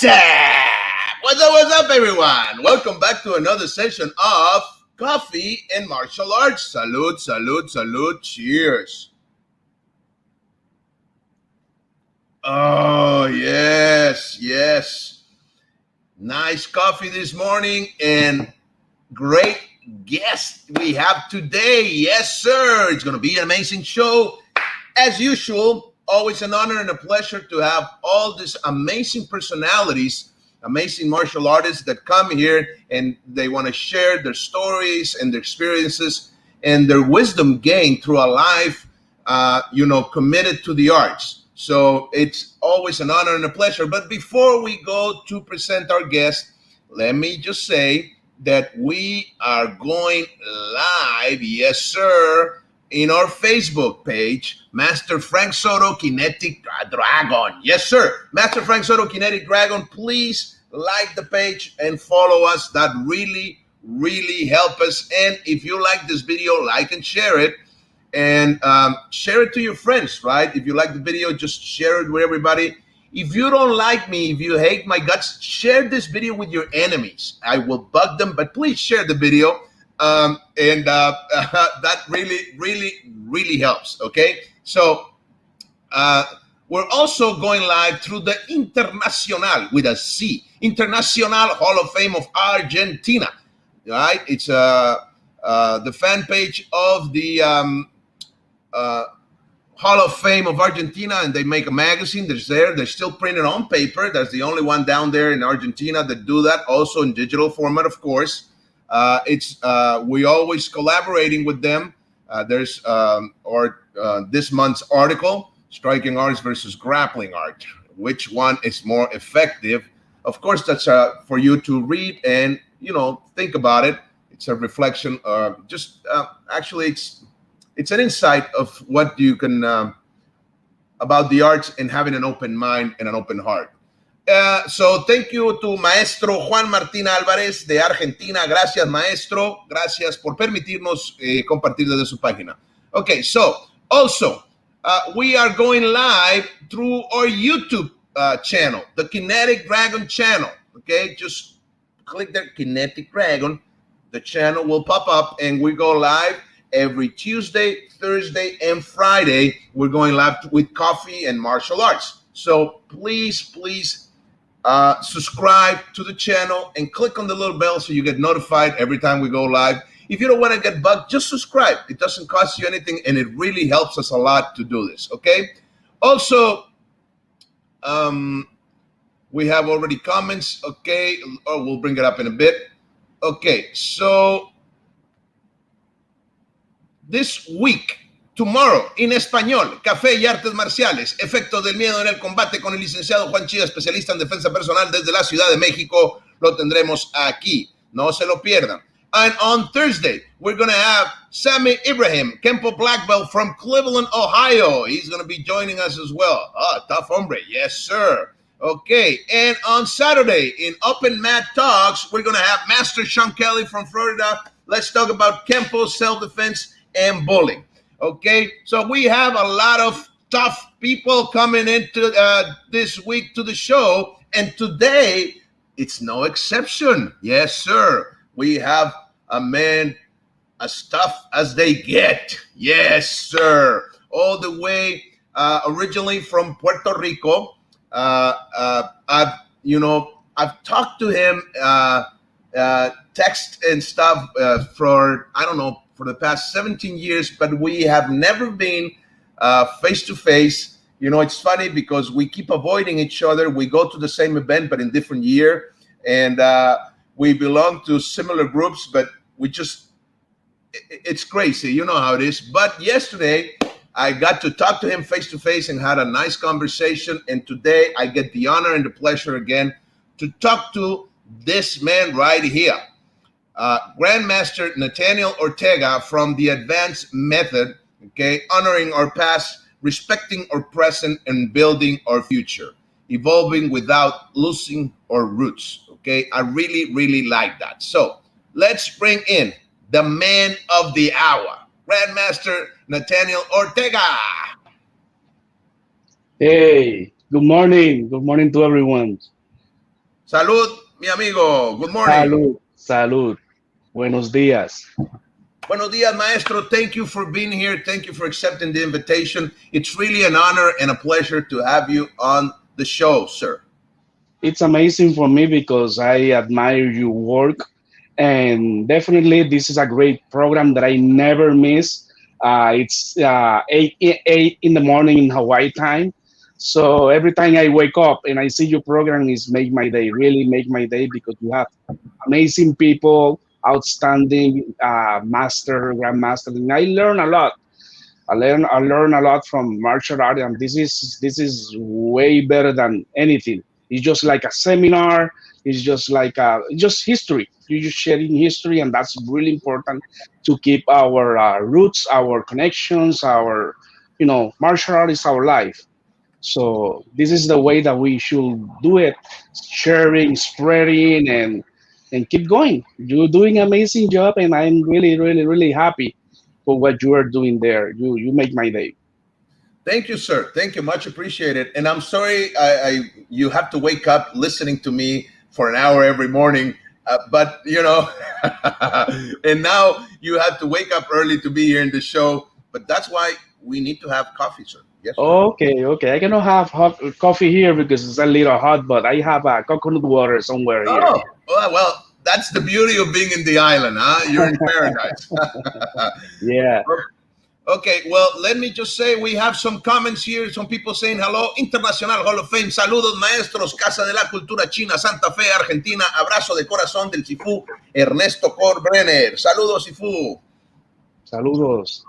What's up? What's up, everyone? Welcome back to another session of Coffee and Martial Arts. Salud, salud, salud. Cheers. Oh, yes. Nice coffee this morning and great guest we have today. Yes, sir. It's going to be an amazing show. As usual, always an honor and a pleasure to have all these amazing personalities, amazing martial artists that come here and they want to share their stories and their experiences and their wisdom gained through a life, committed to the arts. So it's always an honor and a pleasure. But before we go to present our guest, let me just say that we are going live, yes, sir, in our Facebook page, Master Frank Soto Kinetic Dragon. Yes, sir. Master Frank Soto Kinetic Dragon. Please like the page and follow us. That really, really helps us. And if you like this video, like and share it. And share it to your friends, right? If you like the video, just share it with everybody. If you don't like me, if you hate my guts, share this video with your enemies. I will bug them, but please share the video. That really helps, okay? So we're also going live through the Internacional with a C, Internacional Hall of Fame of Argentina, right? It's the fan page of the Hall of Fame of Argentina, and they make a magazine. They're still printed on paper. That's the only one down there in Argentina that do that, also in digital format, of course. We always collaborating with them. There's this month's article, Striking Arts versus Grappling Art. Which one is more effective? Of course, that's for you to read and, think about it. It's a reflection. Actually, it's an insight of what you can, about the arts and having an open mind and an open heart. So thank you to Maestro Juan Martín Álvarez de Argentina. Gracias, Maestro. Gracias por permitirnos compartir desde su página. Okay, so also, we are going live through our YouTube channel, the Kinetic Dragon channel. Okay, just click that Kinetic Dragon. The channel will pop up and we go live every Tuesday, Thursday, and Friday. We're going live with coffee and martial arts. So please, subscribe to the channel and click on the little bell so you get notified every time we go live. If you don't want to get bugged, just subscribe. It doesn't cost you anything, and it really helps us a lot to do this, okay? Also, we have already comments, okay? Oh, we'll bring it up in a bit. Okay, so this week, tomorrow, en español, Café y Artes Marciales, Efectos del Miedo en el Combate con el licenciado Juan Chida, especialista en defensa personal desde la Ciudad de México. Lo tendremos aquí. No se lo pierdan. And on Thursday, we're going to have Sammy Ibrahim, Kempo Black Belt from Cleveland, Ohio. He's going to be joining us as well. Tough hombre. Yes, sir. Okay. And on Saturday, in Open Mat Talks, we're going to have Master Sean Kelly from Florida. Let's talk about Kempo, self-defense, and bullying. Okay, so we have a lot of tough people coming into this week to the show, and today it's no exception. Yes, sir. We have a man as tough as they get. Yes, sir. All the way originally from Puerto Rico. I've talked to him, text and stuff for the past 17 years, but we have never been face-to-face. It's funny because we keep avoiding each other. We go to the same event, but in different year. And we belong to similar groups, but it's crazy. You know how it is. But yesterday, I got to talk to him face-to-face and had a nice conversation. And today, I get the honor and the pleasure again to talk to this man right here. Grandmaster Nathaniel Ortega from the Advance Method, okay, honoring our past, respecting our present, and building our future, evolving without losing our roots, okay? I really, really like that. So let's bring in the man of the hour, Grandmaster Nathaniel Ortega. Hey, good morning. Good morning to everyone. Salud, mi amigo. Good morning. Salud, salud. Buenos días. Buenos dias, maestro. Thank you for being here. Thank you for accepting the invitation. It's really an honor and a pleasure to have you on the show, sir. It's amazing for me because I admire your work, and definitely this is a great program that I never miss. It's 8 in the morning in Hawaii time, so every time I wake up and I see your program, is make my day. Really make my day because you have amazing people, outstanding grandmaster, and I learn a lot. I learn a lot from martial art, and this is way better than anything. It's just like a seminar. It's just like just history. You're just sharing history, and that's really important to keep our roots, our connections, our martial art is our life. So this is the way that we should do it, sharing, spreading, and keep going. You're doing an amazing job, and I'm really, really, really happy for what you are doing there. You make my day. Thank you, sir. Thank you. Much appreciated. And I'm sorry I you have to wake up listening to me for an hour every morning. But, and now you have to wake up early to be here in the show. But that's why we need to have coffee, sir. Yes, sir. Okay, okay. I cannot have hot coffee here because it's a little hot, but I have a coconut water somewhere here. Oh, well, that's the beauty of being in the island, huh? You're in paradise. Yeah. Okay, well, let me just say we have some comments here. Some people saying hello. International Hall of Fame. Saludos, maestros. Casa de la Cultura China, Santa Fe, Argentina. Abrazo de corazón del Sifu Ernesto Corbrenner. Saludos, Sifu. Saludos.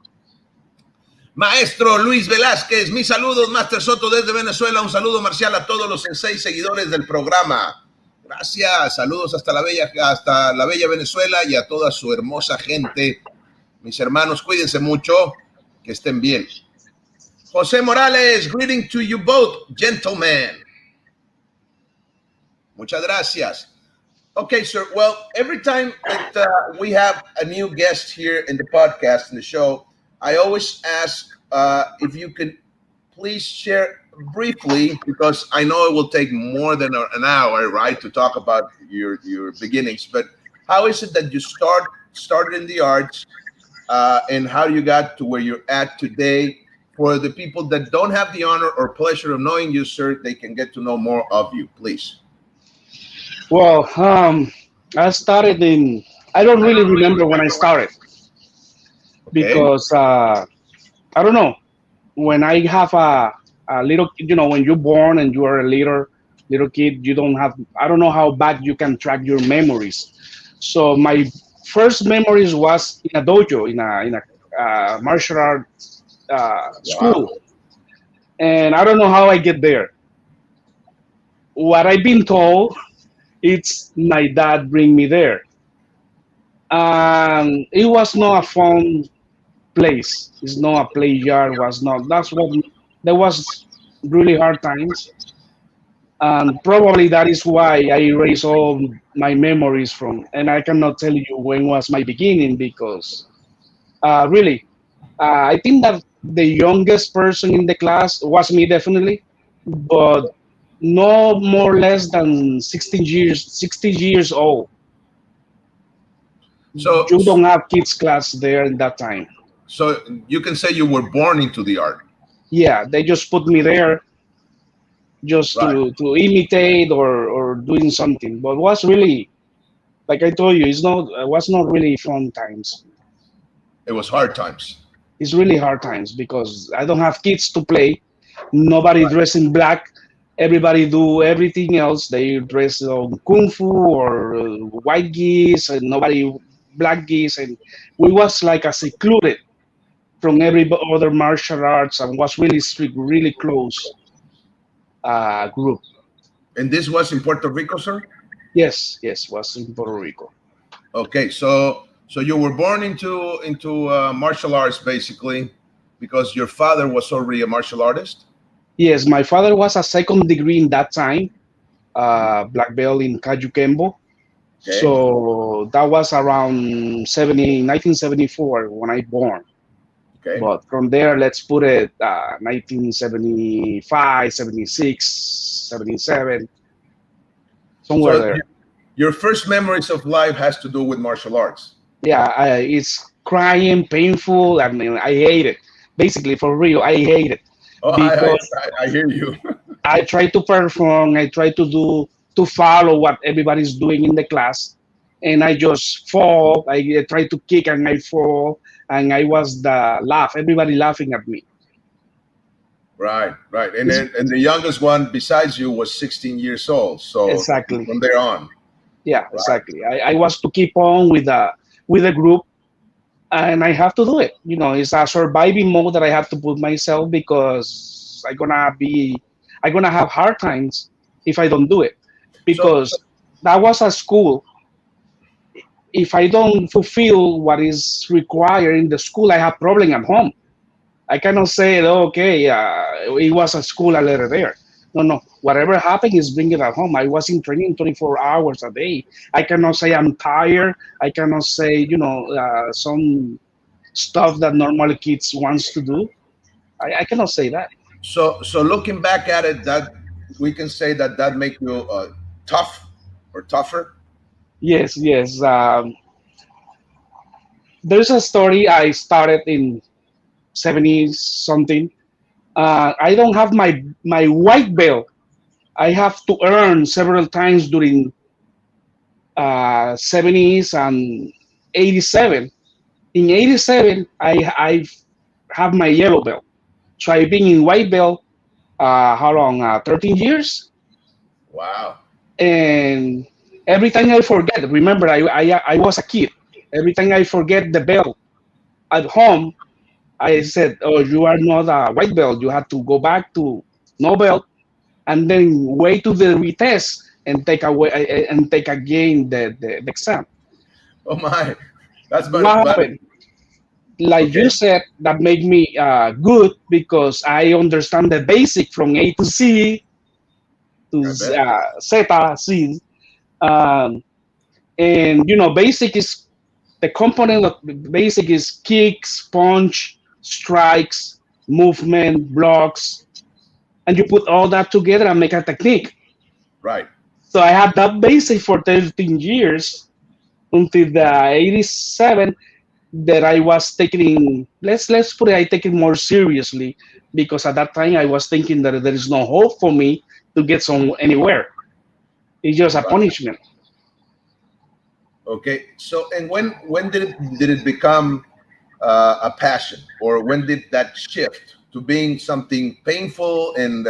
Maestro Luis Velázquez. Mis saludos, Master Soto desde Venezuela. Un saludo marcial a todos los 6 seguidores del programa. Gracias. Saludos hasta la bella Venezuela y a toda su hermosa gente. Mis hermanos, cuídense mucho. Que estén bien. José Morales, greeting to you both, gentlemen. Muchas gracias. Okay, sir. Well, every time that we have a new guest here in the podcast, in the show, I always ask if you can please share briefly, because I know it will take more than an hour, right, to talk about your beginnings. But how is it that you started in the arts? And how you got to where you're at today. For the people that don't have the honor or pleasure of knowing you, sir, they can get to know more of you, please. Well, I started in. I don't really remember when I started Okay. because I don't know when I have a little. When you're born and you are a little kid, you don't have. I don't know how back you can track your memories. So my first memories was in a dojo, in a martial art Wow. school, and I don't know how I get there. What I've been told, it's my dad bring me there, and it was not a fun place. It's not a play yard. Was not. That's what there was really hard times, and probably that is why I erase all my memories from. And I cannot tell you when was my beginning because really, I think that the youngest person in the class was me definitely, but no more less than 60 years old. So, You don't have kids class there in that time. so you can say you were born into the art, Yeah, they just put me there just right? to imitate or doing something. But was really, like I told you, it was not really fun times. It was hard times. It's really hard times because I don't have kids to play. Nobody Right. dress in black. Everybody do everything else. They dress on kung fu or white geese, and nobody black geese. And we was like a secluded from every other martial arts and was really strict, really close group. And this was in Puerto Rico, sir. Yes, yes, was in Puerto Rico. Okay, so you were born into martial arts basically because your father was already a martial artist. Yes, my father was a second degree in that time, black belt in Kajukenbo. Okay. So that was around 1974 when I born. Okay. But from there, let's put it 1975, 76, 77. somewhere So there. your first memories of life has to do with martial arts. Yeah, it's crying, painful. I mean, I hate it. Basically, for real, I hate it Oh, because I hear you. I try to perform, I try to follow what everybody's doing in the class, and I just fall. I try to kick and I fall, and I was the laugh. Everybody laughing at me. Right, right. And It's, then and the youngest one besides you was 16 years old. So exactly. from there on, Yeah, right? exactly. I was to keep on with the group, and I have to do it. It's a surviving mode that I have to put myself because I'm gonna have hard times if I don't do it So because that was a school. If I don't fulfill what is required in the school, I have problem at home. I cannot say, okay, it was a school a letter there. No, no. Whatever happened is bring it at home. I was in training 24 hours a day. I cannot say I'm tired. I cannot say, some stuff that normal kids wants to do. I cannot say that. so looking back at it, that we can say that that make you tough or tougher. Yes, yes. There's a story I started in 70s something. I don't have my white belt. I have to earn several times during 70s and 87. In 87, I have my yellow belt. So I've been in white belt, how long? 13 years. Wow. And every time I forget, remember, I was a kid. Every time I forget the belt at home, I said, oh, you are not a white belt. You have to go back to no belt and then wait to the retest and take away and take again the exam. Oh my, that's What but happened? Like okay. you said, that made me good because I understand the basic from A to C to I bet. Zeta C. Um, and basic is the component of basic is kicks, punch, strikes, movement, blocks, and you put all that together and make a technique. Right. So I had that basic for 13 years until the 87 that I was taking, let's put it, I take it more seriously because at that time I was thinking that there is no hope for me to get some anywhere. It's just a Right. punishment. Okay. So and when did it become a passion, or when did that shift to being something painful and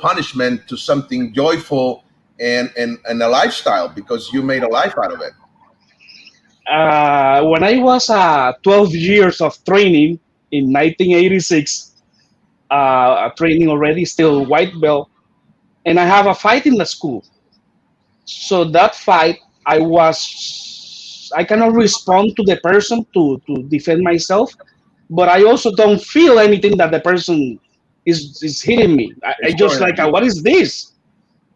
punishment to something joyful and a lifestyle because you made a life out of it? When I was 12 years of training in 1986, training already, still white belt, and I have a fight in the school. So that fight, I cannot respond to the person to defend myself, but I also don't feel anything that the person is hitting me. I It's just throwing at like, you. what is this?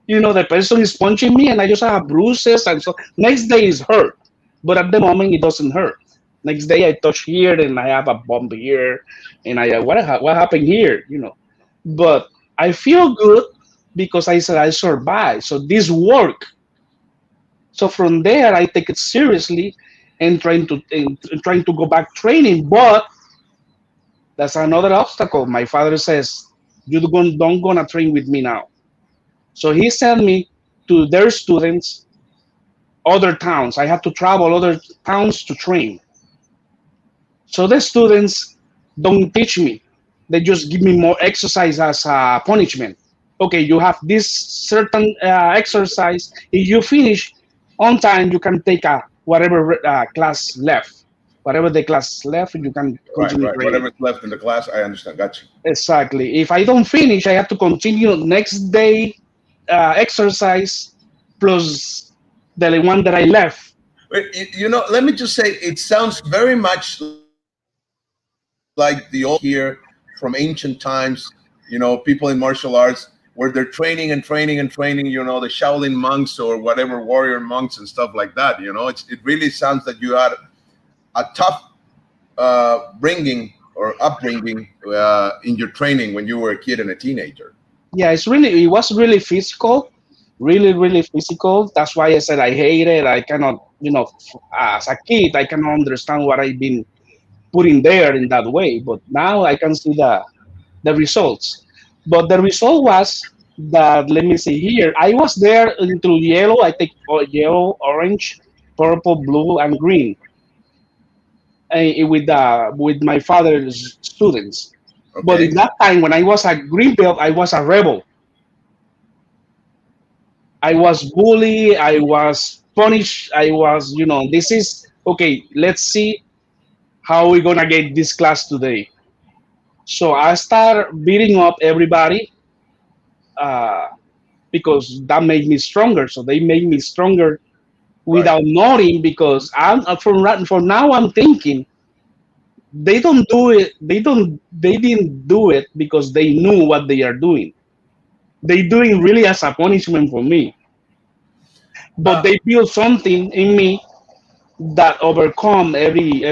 The person is punching me, and I just have bruises, and so next day is hurt, but at the moment it doesn't hurt. Next day I touch here, and I have a bump here, and what happened here? But I feel good because I said I survived. So this work. So from there, I take it seriously and trying to go back training. But that's another obstacle. My father says, "You don't gonna train with me now." So he sent me to their students, other towns. I had to travel other towns to train. So the students don't teach me. They just give me more exercise as a punishment. Okay, you have this certain exercise. If you finish on time, you can take a whatever class left. Whatever the class left, you can Right, continue right. training. Whatever's left in the class, I understand. Got you. Exactly. If I don't finish, I have to continue next day exercise plus the one that I left. Let me just say, it sounds very much like the old here from ancient times. People in martial arts where they're training and training and training. The Shaolin monks or whatever warrior monks and stuff like that. It really sounds that you had a tough bringing or upbringing in your training when you were a kid and a teenager. Yeah, it was really physical really physical. That's why I said I hate it. I cannot, as a kid, I cannot understand what I've been putting there in that way. But now I can see the results. But the result was that, let me see here. I was there into yellow. I take yellow, orange, purple, blue, and green with my father's students. But in Okay. that time, when I was a green belt, I was a rebel. I was bullied. I was punished. I was, this is okay. Let's see how we're gonna get this class today. So I start beating up everybody uh, because that made me stronger. So they made me stronger Right. without knowing because from now I'm thinking they don't do it. They didn't do it because they knew what they are doing. They doing really as a punishment for me. But Uh, they build something in me that overcome every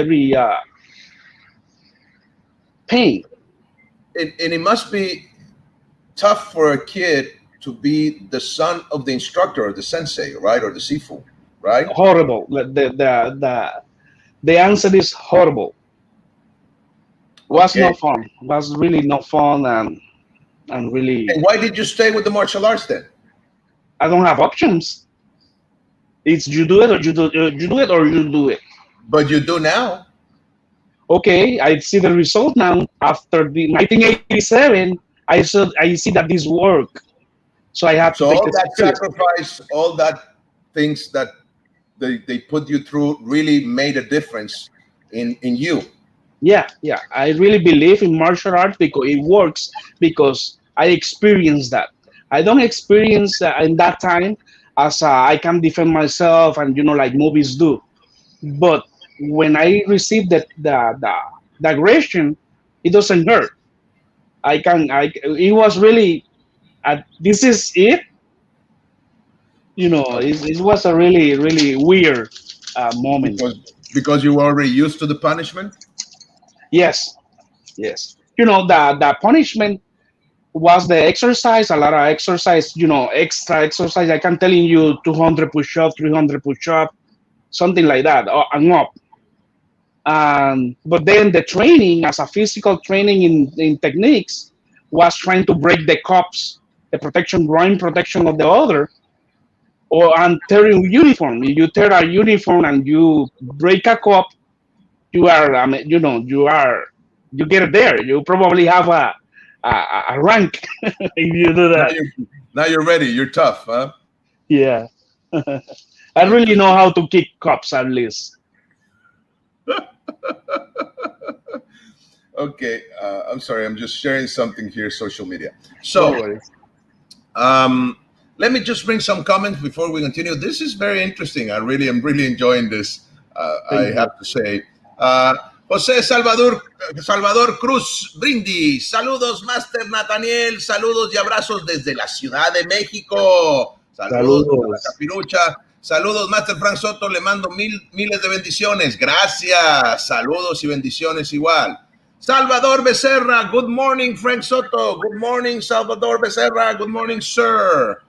pain. and it must be tough for a kid to be the son of the instructor or the sensei, right, or the sifu, right? Horrible. The answer is horrible. Was Okay. no fun. Was really no fun and really And why did you stay with the martial arts then? I don't have options. It's you do it or you do it or you do it. But you do now. Okay, I see the result now. After the 1987, I see that this work. So I have to So take all it that serious. sacrifice, all that things that they put you through really made a difference in you. Yeah. I really believe in martial arts because it works because I experienced that. I don't experience in that time as I can defend myself and like movies do. But when I receive the aggression, it doesn't hurt. I can I it was really this is it. It was a really weird moment. because because you were already used to the punishment. Yes, yes. The punishment was the exercise, a lot of exercise, extra exercise. I can telling you 200 push up, 300 push up, something like that, and up. But then the training, as a physical training in techniques, was trying to break the cups, the protection, groin protection of the other, or and tearing uniform. If you tear a uniform and you break a cup, you are, you get it there. You probably have a rank if you do Now that. you now you're ready. You're tough, huh? Yeah. I really know how to kick cups at least. Okay. I'm sorry. I'm just sharing something here, social media. Don't So worry. um, let me just bring some comments before we continue. This is very interesting. I really am really enjoying this. I Thank you. have to say. Uh, José Salvador Cruz Brindis, saludos Master Nathaniel, saludos y abrazos desde la Ciudad de México, saludos a la Saludos. Capirucha, saludos Master Frank Soto, le mando miles de bendiciones, gracias, saludos y bendiciones igual. Salvador Becerra, good morning, Frank Soto. Good morning, Salvador Becerra. Good morning, sir.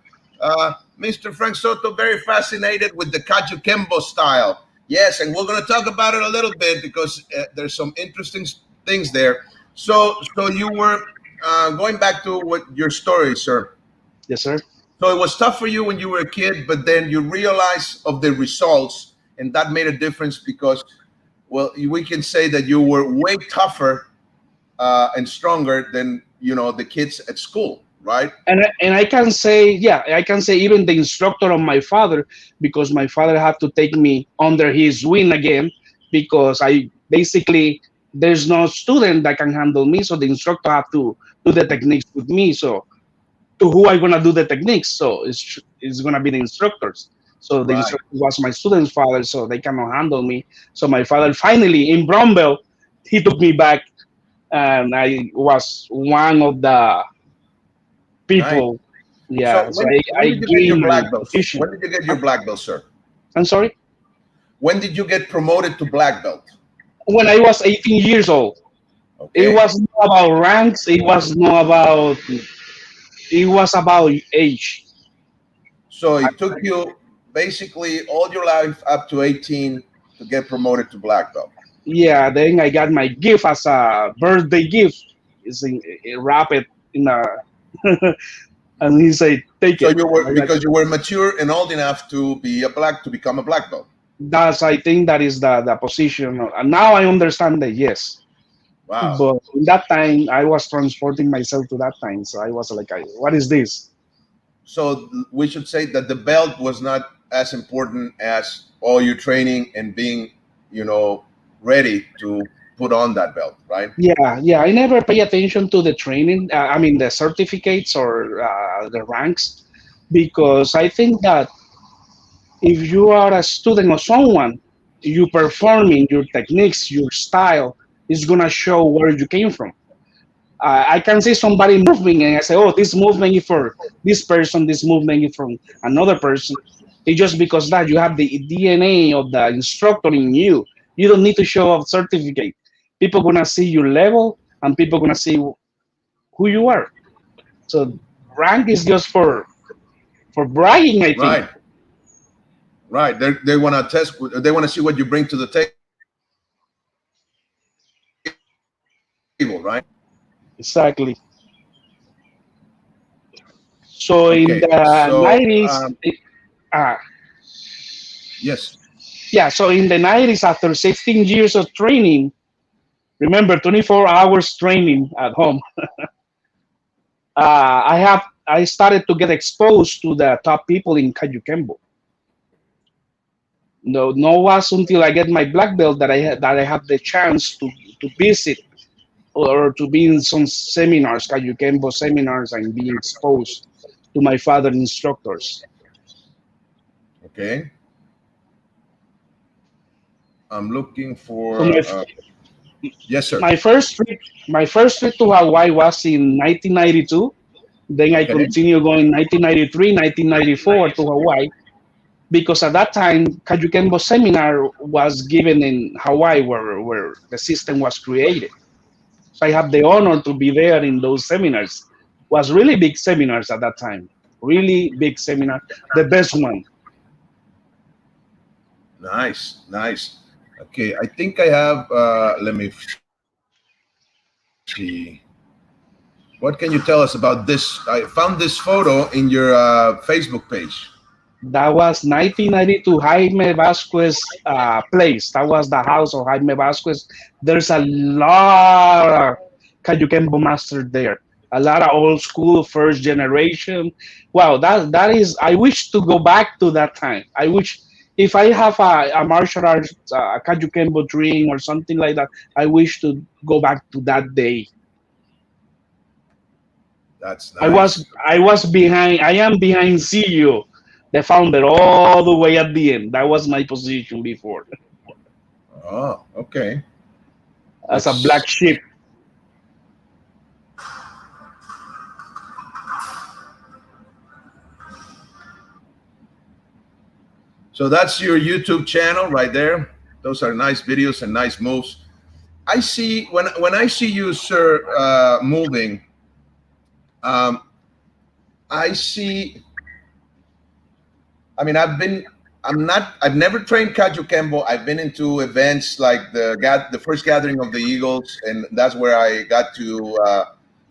Mr. Frank Soto, very fascinated with the Kajukenbo style. Yes, and we're going to talk about it a little bit because there's some interesting things there. So you were going back to what your story, sir. Yes, sir. So it was tough for you when you were a kid, but then you realized of the results, and that made a difference because, well, we can say that you were way tougher and stronger than the kids at school, right? And I can say, yeah, I can say even the instructor of my father, because my father had to take me under his wing again, because I basically there's no student that can handle me, so the instructor have to do the techniques with me. So to who I gonna do the techniques? So it's gonna be the instructors. So the Right. instructor was my student's father, so they cannot handle me. So my father finally in Brown Belt, he took me back, and I was one of the Nice. people. So Yeah, so when I did you get your gained my black belt? position. When did you get Uh, your black belt, sir? I'm sorry. When did you get promoted to black belt? When I was 18 years old, it Okay. was not about ranks. It was not about. It was about age. So it took you basically all your life up to 18 to get promoted to black belt. Yeah, then I got my gift as a birthday gift. Wrap it in a, and he said, "Take So it." you were I like, because you were mature and old enough to become a black belt. that's I think that is the position. And now I understand that yes, Wow. but in that time I was transporting myself to that time, so I was like, "What is this?" So we should say that the belt was not as important as all your training and being, you know, ready to put on that belt, right? Yeah, yeah. I never pay attention to the training. I mean, the certificates or the ranks, because I think that if you are a student of someone, you performing your techniques, your style is gonna show where you came from. I can see somebody moving and I say, oh, this movement is for this person, this movement is from another person. It's just because that you have the DNA of the instructor in you. You don't need to show a certificate. People gonna see your level and people gonna see who you are. So rank is just for bragging, I think. Right, right. They want to test. They want to see what you bring to the table, right? Exactly. So in Okay. the So 90s, uh, yes. yeah, so in the 90s, after 16 years of training, remember 24 hours training at home, I started to get exposed to the top people in Kajukenbo. No was until I get my black belt that I have the chance to visit or to be in some seminars, Kajukenbo seminars, and be exposed to my father instructors. Okay. I'm looking So for. Yes, sir. my first trip my first trip to Hawaii was in 1992. Then I Okay. continued going 1993, 1994 to Hawaii because at that time Kajukenbo seminar was given in Hawaii where the system was created. So I have the honor to be there in those seminars. Was really big seminars at that time. Really big seminar, the best one. Nice, nice. Okay, I think I have. Let me see. What can you tell us about this? I found this photo in your Facebook page. That was 1992 Jaime Vasquez place. That was the house of Jaime Vasquez. There's a lot of Kajukenbo master there. A lot of old school, first generation. Wow, that is. I wish to go back to that time. I wish if I have a martial arts Kajukenbo dream or something like that. I wish to go back to that day. That's I nice. was I was behind. I am behind CEO, the founder, all the way at the end. That was my position before, Oh, okay. as a Let's. black sheep. So that's your YouTube channel right there. Those are nice videos and nice moves. I see when I see you, sir, moving. Um, I see. I mean, I'm not. I've never trained Kajukenbo. I've been into events like the first gathering of the Eagles, and that's where I got to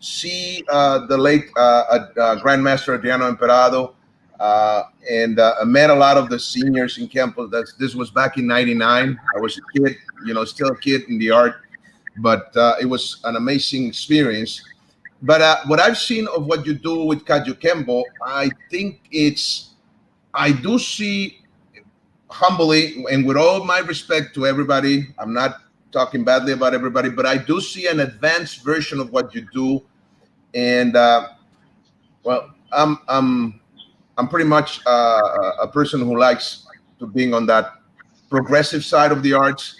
see the late Grandmaster Adriano Emperado, and I met a lot of the seniors in Kempo. This was back in '99. I was a kid, still a kid in the art, but it was an amazing experience. But what I've seen of what you do with Kajukenbo, I think I do see humbly and with all my respect to everybody. I'm not talking badly about everybody, but I do see an advanced version of what you do. And well, I'm pretty much a person who likes to being on that progressive side of the arts,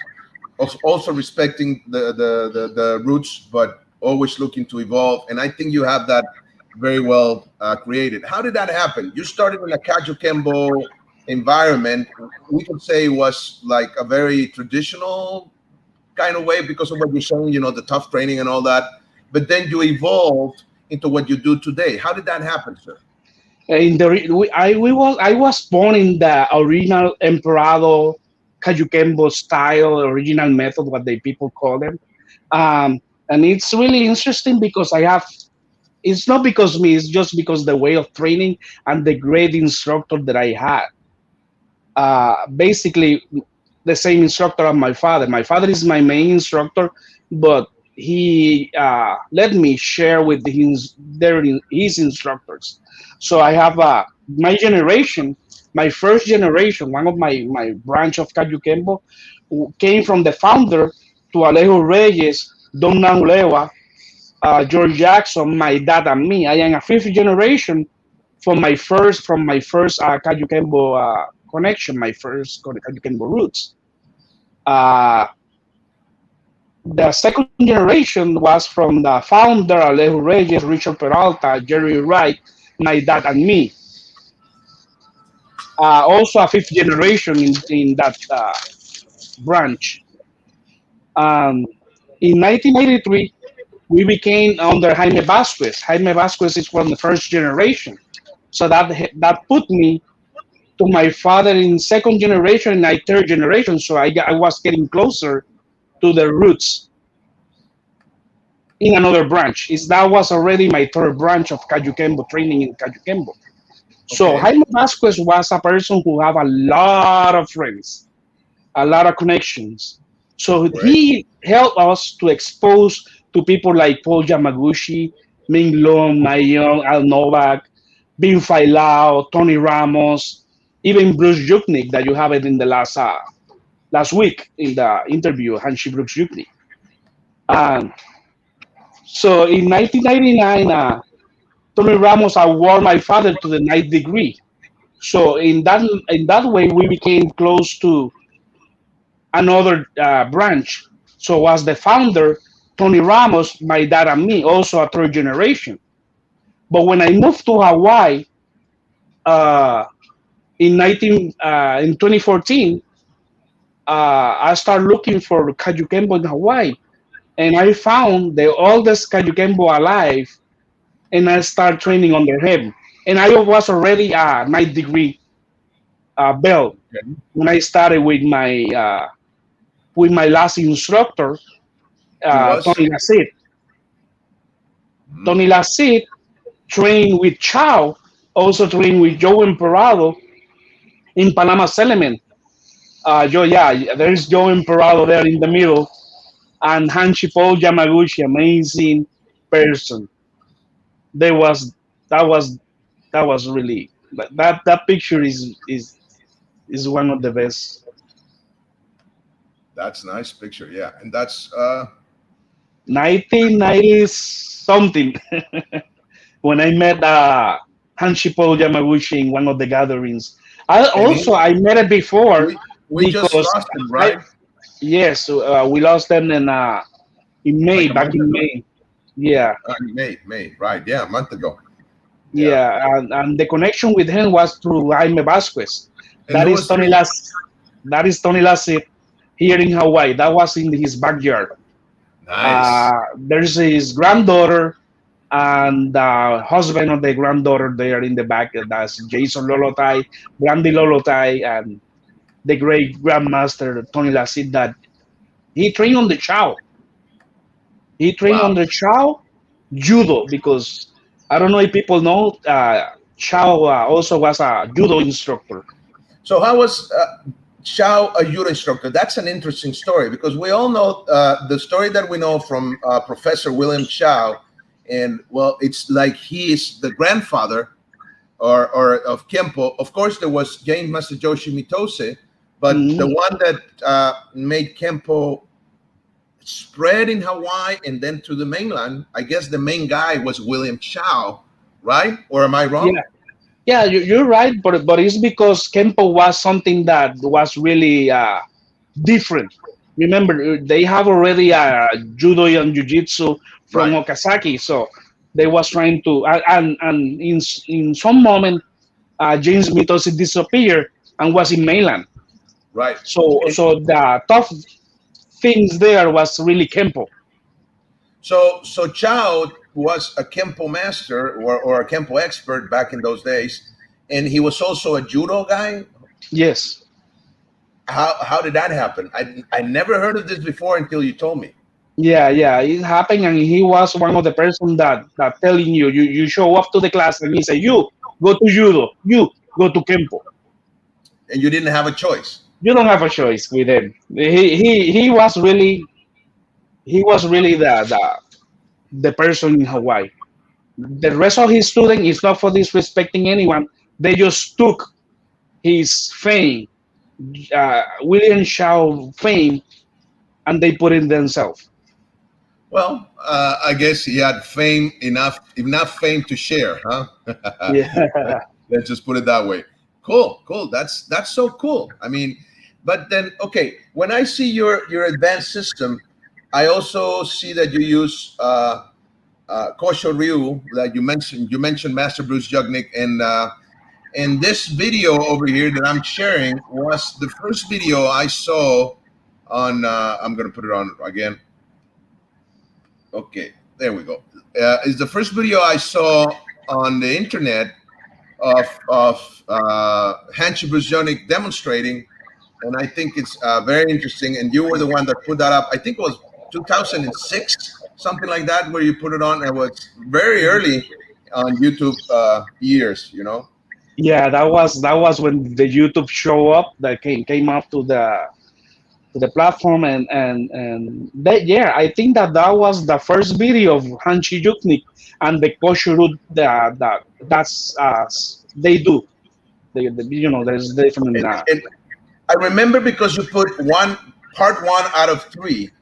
of also respecting the roots, but always looking to evolve. And I think you have that very well created. How did that happen? You started in a Kajukenbo environment. We could say was like a very traditional kind of way because of what you're saying, the tough training and all that. But then you evolved into what you do today. How did that happen, sir? In the I was born in the original Emperado Kajukenbo style, original method, what the people call them. And it's really interesting because I have. It's not because me. It's just because the way of training and the great instructor that I had. Basically, the same instructor as my father. My father is my main instructor, but he let me share with his instructors. So I have my generation, my first generation, one of my branch of Kajukenbo, who came from the founder to Alejo Reyes, Don Nahulewa, George Jackson, my dad, and me. I am a fifth generation from my first Kajukenbo connection, my first Kajukenbo roots. Uh, the second generation was from the founder, Alejo Reyes, Richard Peralta, Jerry Wright, my dad, and me. Also, a fifth generation in that branch. Um, in 1983, we became under Jaime Vasquez. Jaime Vasquez is from the first generation. So that put me to my father in second generation and I third generation. So I was getting closer to the roots in another branch. That was already my third branch of Kajukenbo training in Kajukenbo. So Okay. Jaime Vasquez was a person who have a lot of friends, a lot of connections. So Great. he helped us to expose to people like Paul Yamaguchi, Ming Long, Mayon, Al Novak, Bin Failao, Tony Ramos, even Bruce Yuknik that you have it in the last week in the interview, Hanshi Brooks Yuknik. Um, so in 1999, Tony Ramos awarded my father to the ninth degree. So in that way, we became close to another branch. So was the founder, Tony Ramos, my dad and me, also a third generation. But when I moved to Hawaii uh, in 2014, I started looking for Kajukenbo in Hawaii, and I found the oldest Kajukenbo alive, and I started training under him. And I was already a ninth degree belt Okay. when I started with my last instructor, He was. Tony Lassit. Mhm. Tony Lassit trained with Chow, also trained with Joe Emperado in Panama Element. Yeah, there's Joe Emperado there in the middle, and Hanshi Paul Yamaguchi, amazing person. There was that was that was really that picture is one of the best. That's a nice picture. Yeah, and that's 1990 something when I met Hanshi Paul Yamaguchi in one of the gatherings. and he, I met it before we just because lost him, I right? yes we lost them in May, Like a back month in ago. May. Yeah, May, right? Yeah, a month ago. Yeah, yeah, and the connection with him was through Jaime Vasquez. and That who is was Tony this? Las. That is Tony Lassit here in Hawaii. That was in his backyard. Nice. There's his granddaughter and the husband of the granddaughter there in the back. That's Jason Lolotai, Brandy Lolotai, and the great grandmaster Tony Lassit. That he trained on the Chow. He trained Wow. on the Chow judo because I don't know if people know. Chow also was a judo instructor. So how was Shao a judo instructor? That's an interesting story because we all know the story that we know from Professor William Shao, and well, it's like he is the grandfather or of Kempo. Of course, there was James Masayoshi Mitose, but the Mhm. one that made Kempo spread in Hawaii and then to the mainland, I guess the main guy was William Shao, right? Or am I wrong? Yeah, yeah, you're right, but it's because Kempo was something that was really different. Remember, they have already judo and jiu-jitsu from Right, Okazaki, so they was trying to and in some moment James Mitosi disappeared and was in mainland. right. And So the tough things there was really Kempo. so Chao. was a Kempo master or a Kempo expert back in those days, and he was also a judo guy. Yes. How did that happen? I never heard of this before until you told me. Yeah, yeah, it happened, and he was one of the person that telling you show up to the class, and he say, you go to judo, you go to kempo. And you didn't have a choice. You don't have a choice with him. He was really the person in Hawaii. The rest of his student is not for disrespecting anyone. They just took his fame, William Shaw fame, and they put it themselves. Well, I guess he had fame enough fame to share, huh? Yeah, Let's just put it that way. Cool, cool. That's so cool. I mean, but then okay, when I see your advanced system, I also see that you use Kosho Ryu that you mentioned. You mentioned Master Bruce Jugnick, and this video over here that I'm sharing was the first video I saw on. I'm gonna put it on again. Okay, there we go. It's the first video I saw on the internet of Hanshi Bruzonic demonstrating, and I think it's very interesting. And you were the one that put that up. I think it was 2006, something like that, where you put it on. It was very early on YouTube years, you know. yeah. That was when the YouTube show up that came up to the platform, and that, yeah, I think that was the first video of Hanshi Yuknik and the Koshuru that's they do. There's different. And I remember because you put part one out of three, and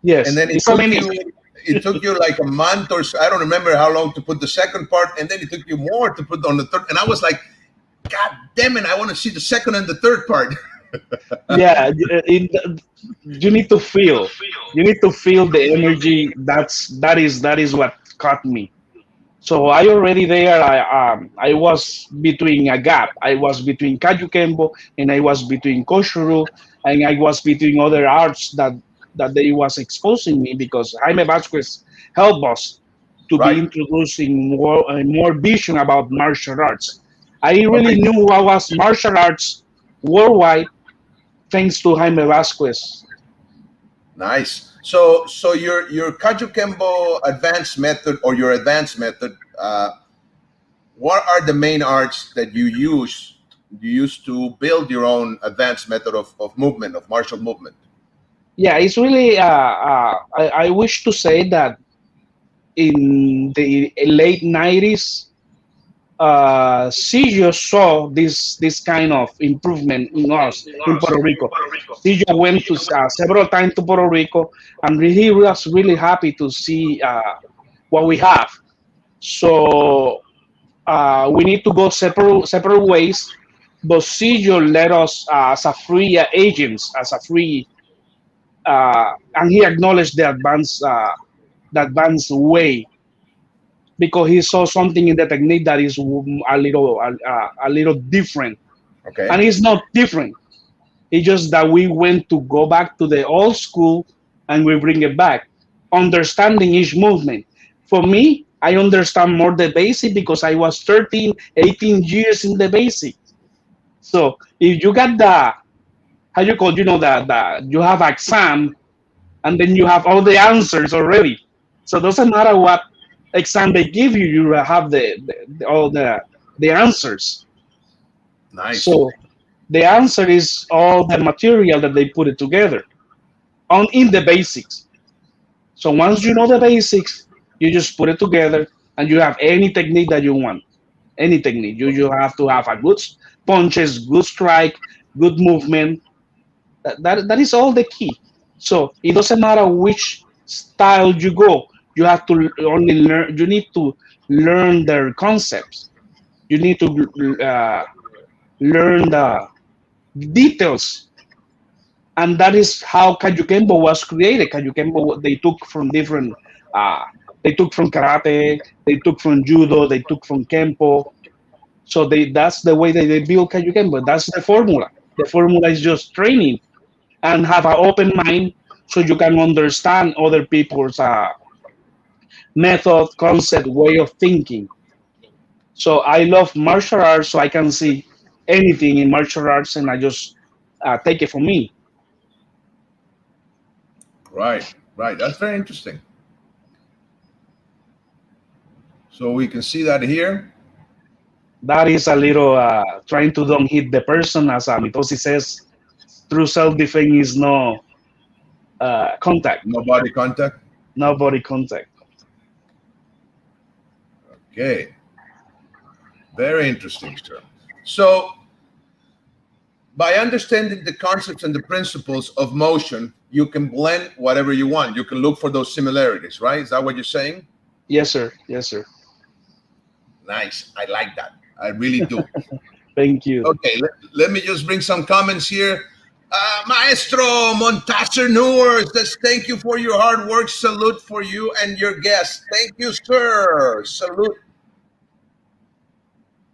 Yes, then it's so many. it took you like a month or so. I don't remember how long to put the second part, and then it took you more to put on the third. And I was like, God damn it! I want to see the second and the third part. Yeah, you need to feel. You need to feel the energy. That is what caught me. So I already there. I was between a gap. I was between Kajukenbo and I was between Koshuru and I was between other arts that they was exposing me because Jaime Vasquez helped us to be Right. introducing more vision about martial arts. I really Okay. knew what was martial arts worldwide thanks to Jaime Vasquez. Nice. So your Kajukenbo advanced method or your advanced method, what are the main arts that you use to build your own advanced method of movement, of martial movement? Yeah, it's really. I wish to say that in the late 90s, Sillo saw this kind of improvement in us in Puerto Rico. Sillo went to several times to Puerto Rico, and he was really happy to see what we have. So we need to go separate ways. But Sillo let us as a free agents, as a free, and he acknowledged the advanced way because he saw something in the technique that is a little different, Okay. and it's not different. It's just that we went to go back to the old school and we bring it back, understanding each movement. For me, I understand more the basic because I was 13, 18 years in the basic. So if you got the how you call, the you have exam and then you have all the answers already. So it doesn't matter what exam they give you, you have all the answers. Nice. So the answer is all the material that they put it together on in the basics. So once you know the basics, you just put it together and you have any technique that you want. Any technique. You have to have a good punches, good strike, good movement. That is all the key. So it doesn't matter which style you go. You have to only learn. You need to learn their concepts. You need to learn the details, and that is how Kajukenbo was created. Kajukenbo they took from different. Uh, they took from karate. They took from judo. They took from kempo. So that's the way they build Kajukenbo. That's the formula. The formula is just training and have an open mind so you can understand other people's method, concept, way of thinking. So I love martial arts, so I can see anything in martial arts, and I just take it for me. Right, right. That's very interesting. So we can see that here. That is a little trying to don't hit the person, as Mitosi says. True self-defense is no contact, No body contact. no body contact. Okay, very interesting, sir. So by understanding the concepts and the principles of motion, you can blend whatever you want. You can look for those similarities, right? Is that what you're saying? Yes, sir. Yes, sir. Nice. I like that. I really do. Thank you. Okay, let me just bring some comments here. Maestro Montasser Newers says, thank you for your hard work. Salute for you and your guests. Thank you, sir. Salute.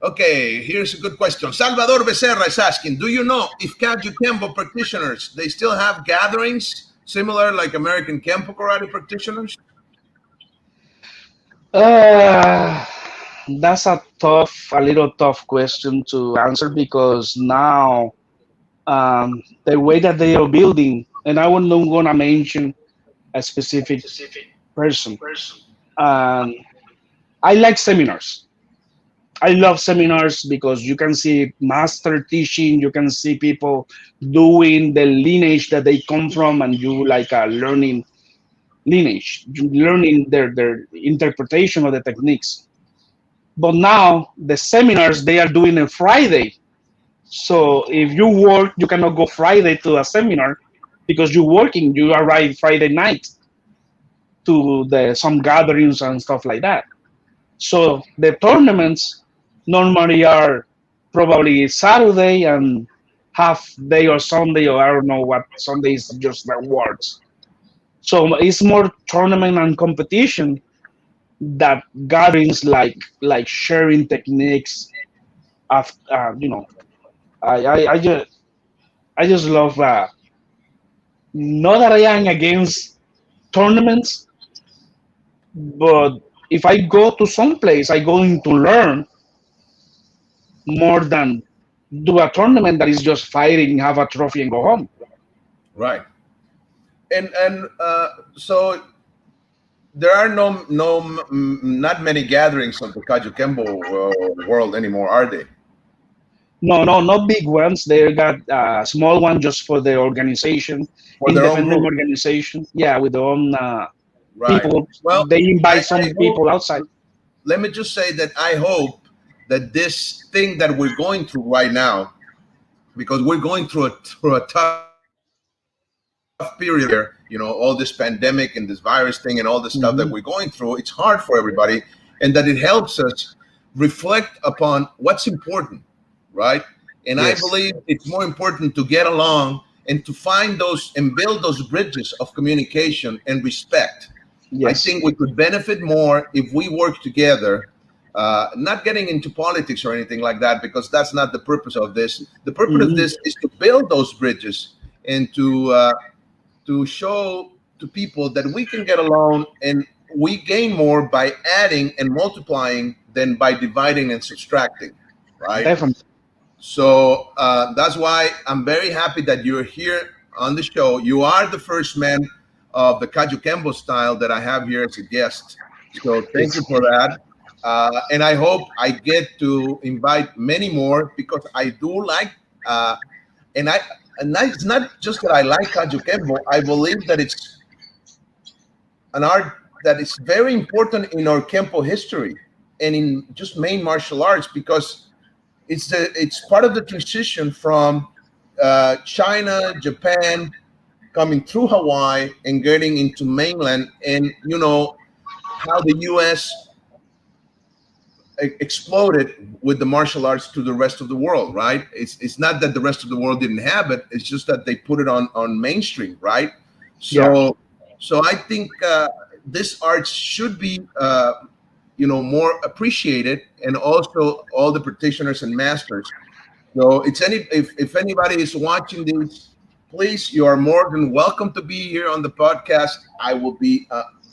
Okay, here's a good question. Salvador Becerra is asking, do you know if Kajukenbo practitioners, they still have gatherings similar like American Kempo karate practitioners? Uh, that's a little tough question to answer because now the way that they are building, and I will not gonna mention a specific person. Um, I like seminars. I love seminars because you can see master teaching, you can see people doing the lineage that they come from, and you like learning lineage, learning their interpretation of the techniques. But now the seminars they are doing on Friday. So if you work, you cannot go Friday to a seminar because you're working. You arrive Friday night to the some gatherings and stuff like that. So the tournaments normally are probably Saturday and half day or Sunday, or I don't know what Sunday is, just the awards. So it's more tournament and competition that gatherings like sharing techniques of I just love not that I am against tournaments, but if I go to some place I going to learn more than do a tournament that is just fighting, have a trophy and go home. Right. And so there are not many gatherings of the Kajukenbo world anymore, are they? No, no, not big ones. They got small one just for the organization, For their own independent group? organization. Yeah, with their own Right. people. Well, They invite I some hope, people outside. let me just say that I hope that this thing that we're going through right now, because we're going through a tough period here, all this pandemic and this virus thing and all the stuff that we're going through, it's Hmm. hard for everybody, and that it helps us reflect upon what's important, right? And I believe Yes, it's more important to get along and to find those and build those bridges of communication and respect. I yes. think we could benefit more if we work together, not getting into politics or anything like that, because that's not the purpose of this. The purpose of Hmm. this is to build those bridges and to show to people that we can get along and we gain more by adding and multiplying than by dividing and subtracting, right? Definitely. So that's why I'm very happy that you're here on the show. You are the first man of the Kajukenbo style that I have here as a guest. So thank you Yes. for that. And I hope I get to invite many more because I do like, and I, it's not just that I like Kajukenbo. I believe that it's an art that is very important in our Kempo history and in just main martial arts because it's part of the transition from China, Japan, coming through Hawaii and getting into mainland, and you know how the U.S. Exploded with the martial arts to the rest of the world, right? It's not that the rest of the world didn't have it; it's just that they put it on mainstream, right? Yeah. So I think this art should be more appreciated, and also all the practitioners and masters. So if anybody is watching this, please, you are more than welcome to be here on the podcast. I will be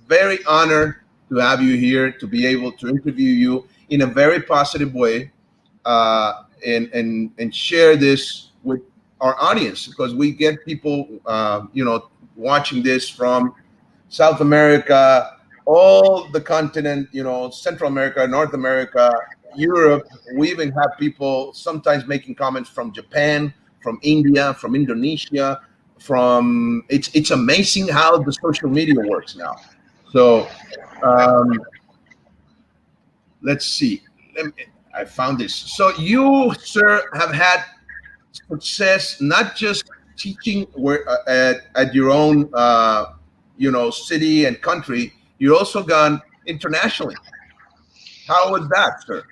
very honored to have you here to be able to interview you in a very positive way, and share this with our audience, because we get people watching this from South America, all the continent, Central America, North America, Europe. We even have people sometimes making comments from Japan, from India, from Indonesia. From it's amazing how the social media works now. So um, let's see. I found this. So you, sir, have had success not just teaching where at your own city and country. You also gone internationally. How was that, sir?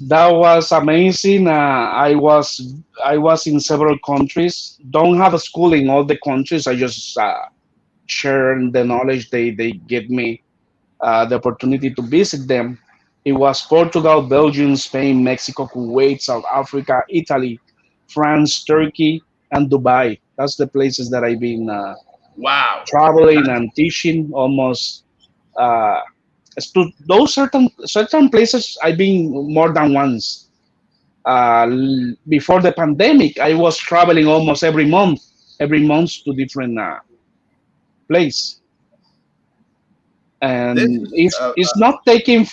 That was amazing. I was in several countries. Don't have a school in all the countries. I just share the knowledge they give me the opportunity to visit them. It was Portugal, Belgium, Spain, Mexico, Kuwait, South Africa, Italy, France, Turkey, and Dubai. That's the places that I've been Wow. traveling and teaching almost. Uh, to those certain places I've been more than once. Before the pandemic, I was traveling almost every month to different place. This And is it's not taking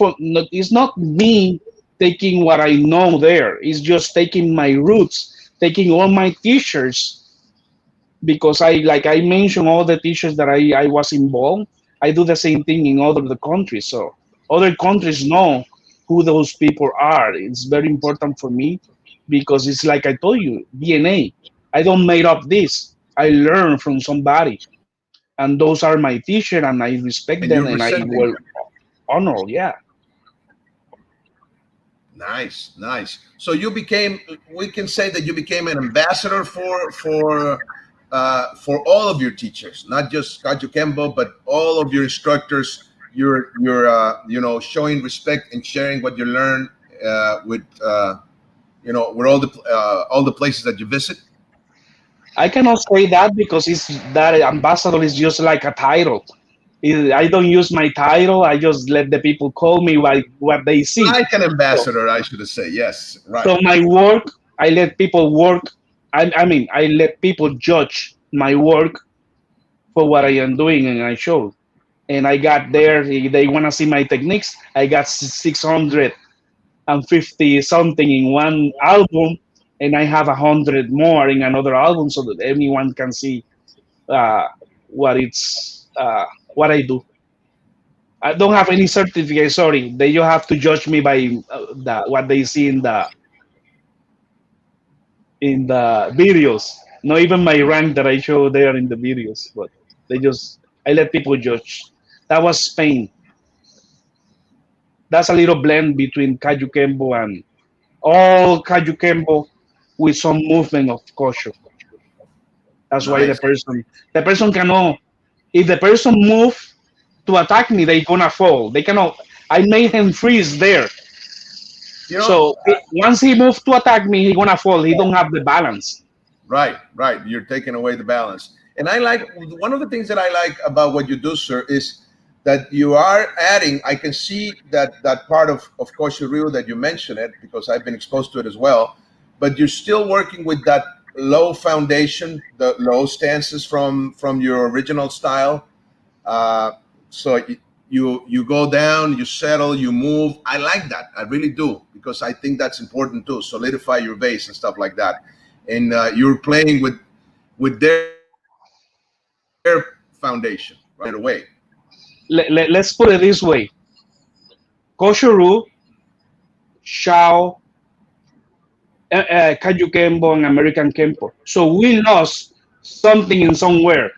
it's not me taking what I know there. It's just taking my roots, taking all my teachers, because I mentioned all the teachers that I was involved. I do the same thing in other the countries, so other countries know who those people are. It's very important for me because it's like I told you, DNA. I don't made up this. I learned from somebody, and those are my teacher, and I respect and them, you're and I presenting will them. honor. Yeah, Nice, nice. So you became. We can say that you became an ambassador for all of your teachers, not just Kajukenbo, but all of your instructors. You're showing respect and sharing what you learn with with all the places that you visit. I cannot say that because it's that ambassador is just like a title. I don't use my title. I just let the people call me what they see. Like an So, ambassador, I should say. Yes, right. so my work, I let people work. I mean, I let people judge my work for what I am doing, and I show. And I got there. They want to see my techniques. I got 650 something in one album, and I have 100 more in another album, so that anyone can see uh, what I do. I don't have any certificate. Sorry, they just have to judge me by what they see in the videos. Not even my rank that I show there in the videos, but I let people judge. That was Spain. That's a little blend between Kajukenbo and all Kajukenbo with some movement of kosher. That's why the Nice. person cannot. If the person move to attack me, they gonna fall. They cannot. I made him freeze there. You know, So once he moved to attack me, he gonna fall. He don't have the balance. right, right. You're taking away the balance. And I like one of the things that I like about what you do, sir, is that you are adding. I can see that part of kosher ryu that you mentioned it, because I've been exposed to it as well. But you're still working with that low foundation, the low stances from your original style. Uh, so you go down, you settle, you move. I like that. I really do, because I think that's important too. Solidify your base and stuff like that. And you're playing with their foundation right away. Let's put it this way: Koshoru, Shao, Kajukenbo, and American Kempo. So we lost something in somewhere.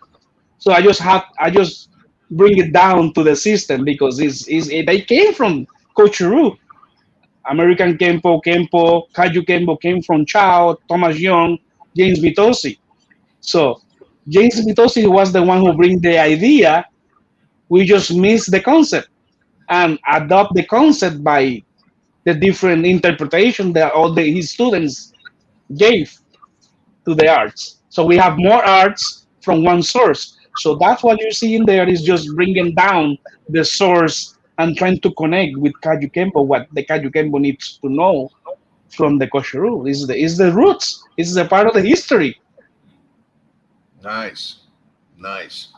So I just bring it down to the system because they came from Kochuru. American Kempo, Kaju Kempo came from Chao, Thomas Young, James Vitosi. So James Vitosi was the one who bring the idea. We just miss the concept and adopt the concept by the different interpretation that his students gave to the arts. So we have more arts from one source. So that's what you're seeing there is just bringing down the source and trying to connect with Kajukenbo, what the Kajukenbo needs to know from the Koshiru. Is the roots. It's the part of the history. Nice. Nice.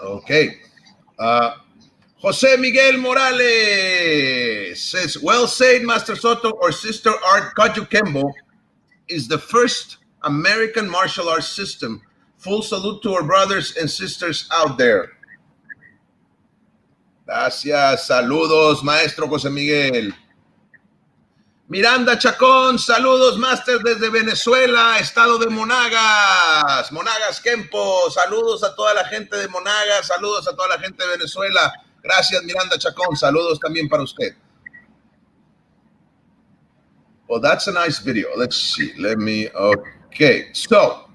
Okay. Uh, Jose Miguel Morales says, well said, Master Soto, or Sister Art Kajukenbo is the first American martial arts system. Full salute to our brothers and sisters out there. Gracias. Saludos, Maestro José Miguel. Miranda Chacón, saludos, Master, desde Venezuela, estado de Monagas. Monagas Kempo, saludos a toda la gente de Monagas, saludos a toda la gente de Venezuela. Gracias, Miranda Chacón, saludos también para usted. Well, that's a nice video. Let's see. Okay. So,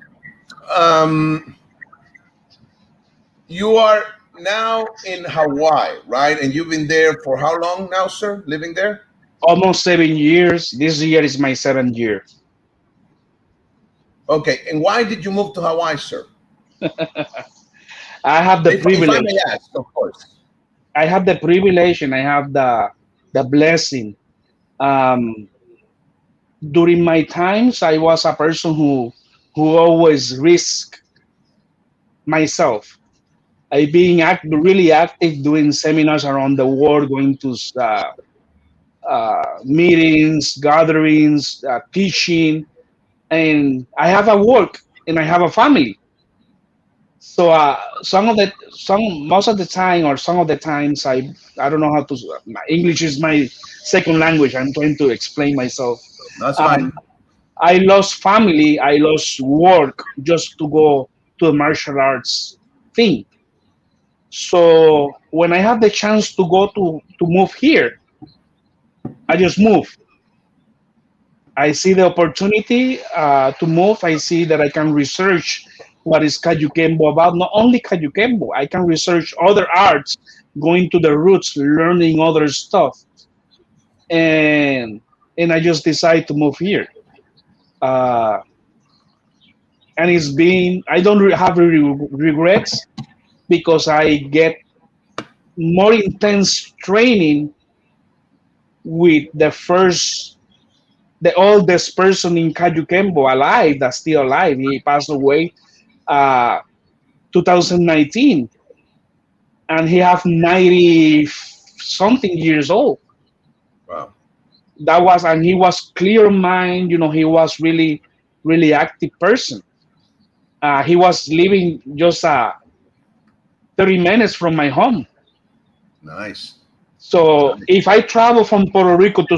you are now in Hawaii, right? And you've been there for how long now, sir, living there? Almost 7 years. This year is my 7th year. Okay. And why did you move to Hawaii, sir? I have the If I privilege. may ask, of course. I have the privilege and I have the blessing. Um, During my times, I was a person who always risk myself. I being really active doing seminars around the world, going to meetings, gatherings, teaching, and I have a work and I have a family. So most of the time, or some of the times, I don't know how to. My English is my second language. I'm trying to explain myself. That's Um, fine. I lost family, I lost work just to go to the martial arts thing. So when I have the chance to go to move here, I just move. I see the opportunity to move. I see that I can research what is Kajukenbo about. Not only Kajukenbo, I can research other arts, going to the roots, learning other stuff, and I just decide to move here. Uh, and it's been I don't have regrets because I get more intense training with the oldest person in Kajukenbo alive, that's still alive. He passed away uh 2019, and he have 90 something years old. Wow. And he was clear mind, he was really active person. He was living just 30 minutes from my home. Nice. So Nice. if I travel from Puerto Rico to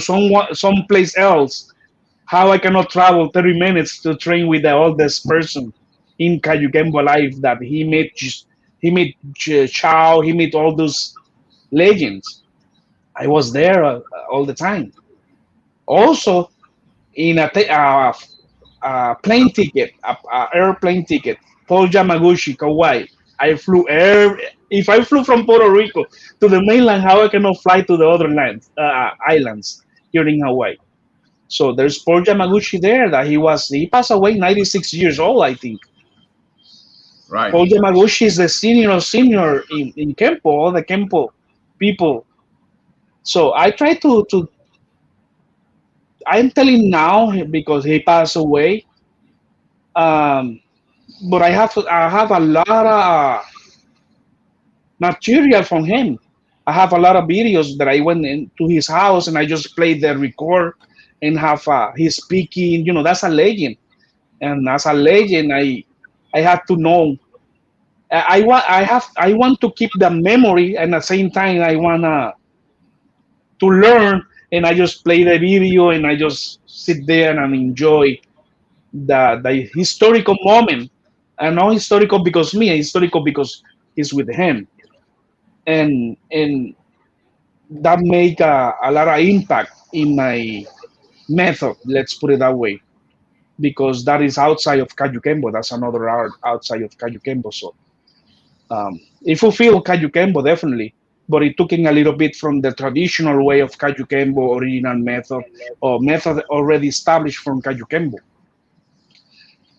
someplace else, how I cannot travel 30 minutes to train with the oldest person in Kajukenbo life that he met Chow, he met all those legends. I was there all the time. Also, in a plane ticket, a airplane ticket, Paul Yamaguchi, Kauai. I flew air. If I flew from Puerto Rico to the mainland, how I cannot fly to the other islands here in Hawaii? So there's Paul Yamaguchi there that he passed away 96 years old, I think. Right. Paul Yamaguchi is the senior in Kempo, all the Kempo people. So I try to I'm telling now because he passed away. Um, but I have a lot of material from him. I have a lot of videos that I went into his house and I just played the record and have his speaking. That's a legend, and as a legend, I have to know. I want to keep the memory, and at the same time, I wanna to learn. And I just play the video and I just sit there and enjoy the historical moment. And not historical because me, historical because it's with him, and that make a lot of impact in my method. Let's put it that way, because that is outside of Kajukenbo. That's another art outside of Kajukenbo. So it fulfilled Kajukenbo definitely, but it took in a little bit from the traditional way of Kajukenbo original method, or method already established from Kajukenbo.